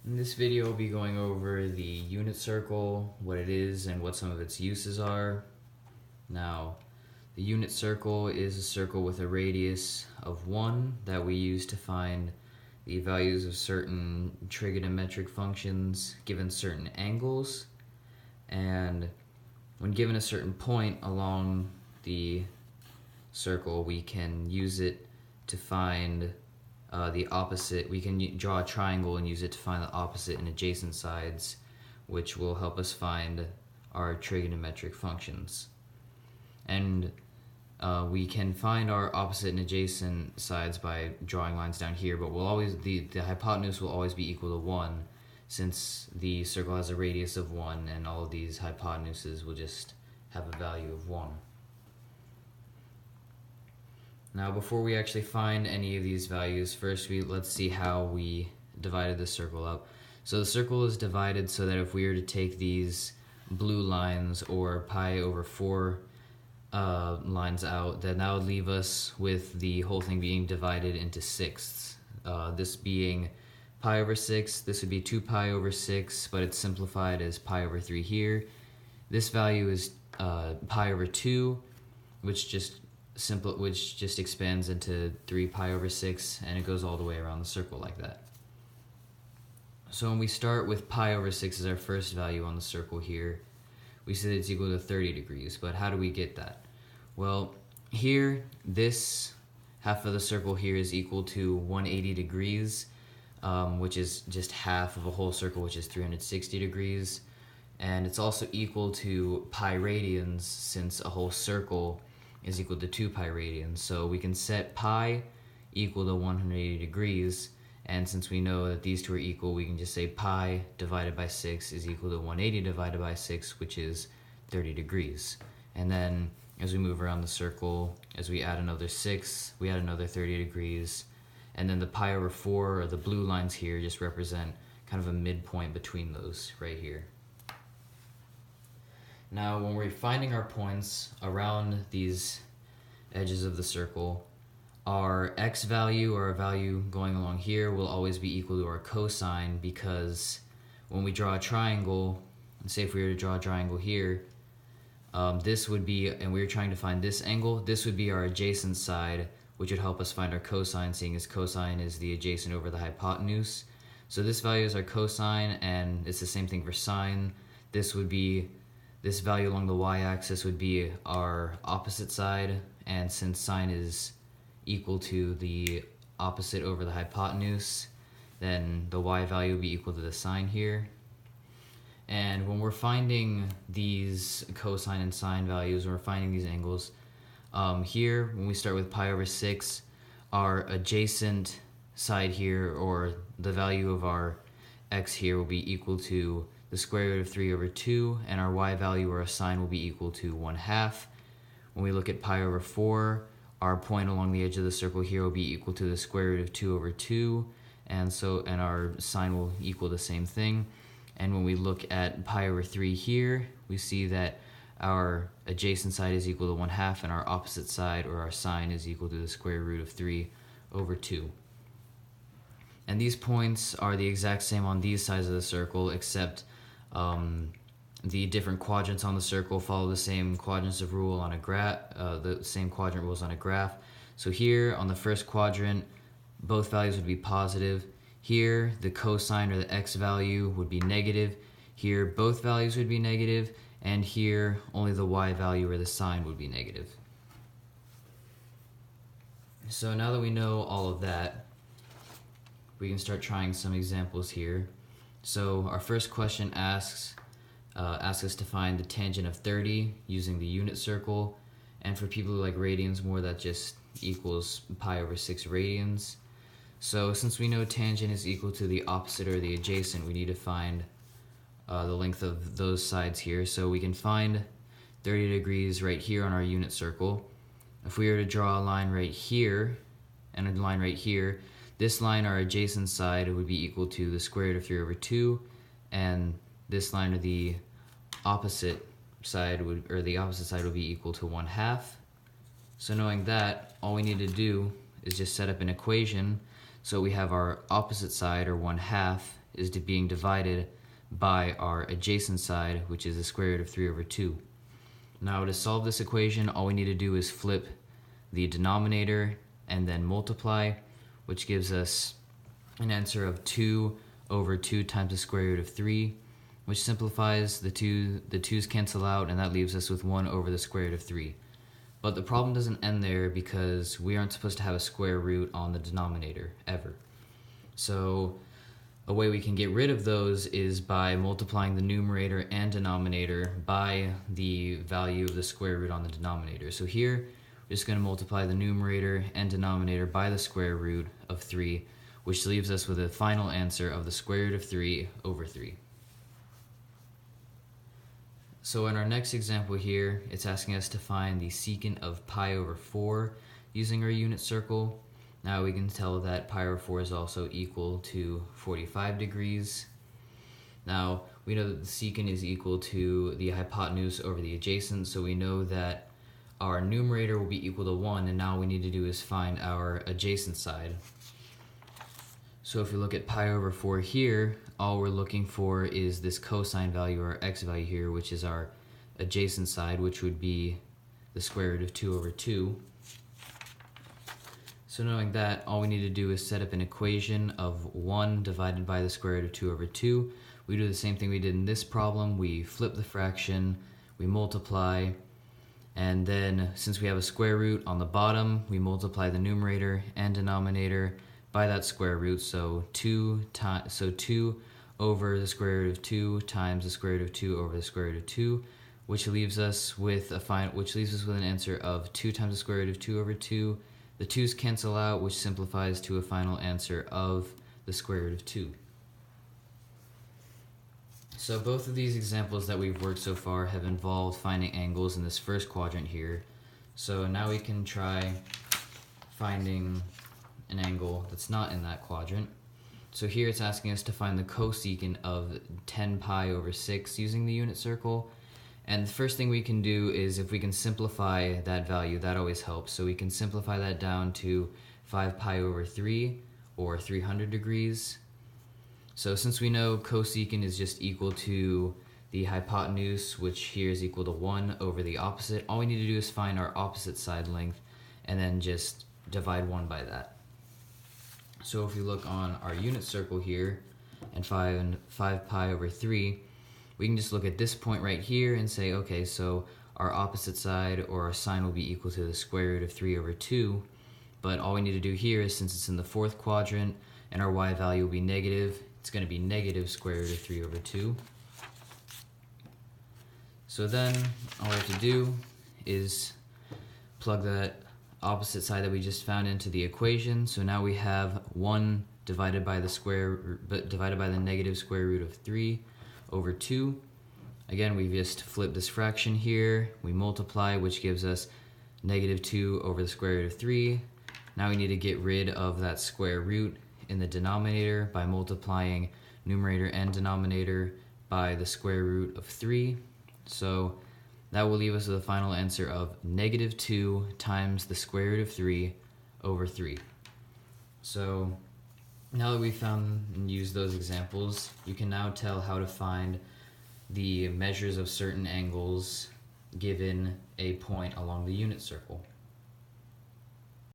In this video, I'll be going over the unit circle, what it is, and what some of its uses are. Now, the unit circle is a circle with a radius of 1 that we use to find the values of certain trigonometric functions given certain angles. And when given a certain point along the circle, we can use it to find the opposite. We can draw a triangle and use it to find the opposite and adjacent sides, which will help us find our trigonometric functions. And we can find our opposite and adjacent sides by drawing lines down here, but the hypotenuse will always be equal to 1, since the circle has a radius of 1, and all of these hypotenuses will just have a value of 1. Now, before we actually find any of these values, first let's see how we divided the circle up. So the circle is divided so that if we were to take these blue lines or pi over 4 lines out, then that would leave us with the whole thing being divided into sixths. This being pi over 6, this would be 2 pi over 6, but it's simplified as pi over 3 here. This value is pi over 2, which just expands into 3 pi over 6, and it goes all the way around the circle like that. So when we start with pi over 6 as our first value on the circle here, we see that it's equal to 30 degrees, but how do we get that? Well, here, this half of the circle here is equal to 180 degrees, which is just half of a whole circle, which is 360 degrees, and it's also equal to pi radians, since a whole circle is equal to 2 pi radians. So we can set pi equal to 180 degrees, and since we know that these two are equal, we can just say pi divided by 6 is equal to 180 divided by 6, which is 30 degrees. And then as we move around the circle, as we add another 6, we add another 30 degrees, and then the pi over 4, or the blue lines here, just represent kind of a midpoint between those right here. Now, when we're finding our points around these edges of the circle, our x value, or our value going along here, will always be equal to our cosine, because when we draw a triangle, and say if we were to draw a triangle here, this would be, and we were trying to find this angle, this would be our adjacent side, which would help us find our cosine, seeing as cosine is the adjacent over the hypotenuse. So this value is our cosine, and it's the same thing for sine. This value along the y-axis would be our opposite side, and since sine is equal to the opposite over the hypotenuse, then the y value would be equal to the sine here. And when we're finding these cosine and sine values, when we're finding these angles, here, when we start with pi over 6, our adjacent side here, or the value of our x here, will be equal to the square root of 3 over 2, and our y value, or our sine, will be equal to 1/2. When we look at pi over 4, our point along the edge of the circle here will be equal to the square root of 2 over 2, and our sine will equal the same thing. And when we look at pi over 3 here, we see that our adjacent side is equal to 1/2, and our opposite side, or our sine, is equal to the square root of 3 over 2. And these points are the exact same on these sides of the circle, except the different quadrants on the circle follow the same quadrants of rule on a graph, the same quadrant rules on a graph. So here on the first quadrant, both values would be positive. Here, the cosine, or the x value, would be negative. Here, both values would be negative, and here, only the y value, or the sine, would be negative. So now that we know all of that, we can start trying some examples here. So our first question asks us to find the tangent of 30 using the unit circle, and for people who like radians more, that just equals pi over 6 radians. So since we know tangent is equal to the opposite or the adjacent, we need to find the length of those sides here. So we can find 30 degrees right here on our unit circle. If we were to draw a line right here and a line right here, this line, our adjacent side, would be equal to the square root of 3 over 2, and this line, or the opposite side, would be equal to 1/2. So knowing that, all we need to do is just set up an equation. So we have our opposite side, or 1/2, is being divided by our adjacent side, which is the square root of 3 over 2. Now to solve this equation, all we need to do is flip the denominator and then multiply, which gives us an answer of 2 over 2 times the square root of 3, which simplifies. The 2's cancel out, and that leaves us with 1 over the square root of 3. But the problem doesn't end there, because we aren't supposed to have a square root on the denominator, ever. So a way we can get rid of those is by multiplying the numerator and denominator by the value of the square root on the denominator. So here, we're just going to multiply the numerator and denominator by the square root of 3, which leaves us with a final answer of the square root of 3 over 3. So in our next example here, it's asking us to find the secant of pi over 4 using our unit circle. Now we can tell that pi over 4 is also equal to 45 degrees. Now we know that the secant is equal to the hypotenuse over the adjacent, so we know that our numerator will be equal to 1, and now all we need to do is find our adjacent side. So if we look at pi over 4 here, all we're looking for is this cosine value, or x value here, which is our adjacent side, which would be the square root of 2 over 2. So knowing that, all we need to do is set up an equation of 1 divided by the square root of 2 over 2. We do the same thing we did in this problem. We flip the fraction, we multiply, and then since we have a square root on the bottom, we multiply the numerator and denominator by that square root. So 2 over the square root of 2 times the square root of 2 over the square root of 2, which leaves us with an answer of 2 times the square root of 2 over 2. The 2's cancel out, which simplifies to a final answer of the square root of 2. So both of these examples that we've worked so far have involved finding angles in this first quadrant here. So now we can try finding an angle that's not in that quadrant. So here it's asking us to find the cosecant of 10 pi over 6 using the unit circle. And the first thing we can do is, if we can simplify that value, that always helps. So we can simplify that down to 5 pi over 3, or 300 degrees. So since we know cosecant is just equal to the hypotenuse, which here is equal to 1 over the opposite, all we need to do is find our opposite side length and then just divide 1 by that. So if we look on our unit circle here, and 5 pi over 3, we can just look at this point right here and say, okay, so our opposite side, or our sine, will be equal to the square root of 3 over 2. But all we need to do here is, since it's in the fourth quadrant and our y value will be negative, it's going to be negative square root of 3 over 2. So then all we have to do is plug that opposite side that we just found into the equation. So now we have 1 divided by the negative square root of 3 over 2. Again, we just flip this fraction here, we multiply, which gives us negative 2 over the square root of 3. Now we need to get rid of that square root in the denominator by multiplying numerator and denominator by the square root of 3. So that will leave us with a final answer of negative 2 times the square root of 3 over 3. So now that we've found and used those examples, you can now tell how to find the measures of certain angles given a point along the unit circle.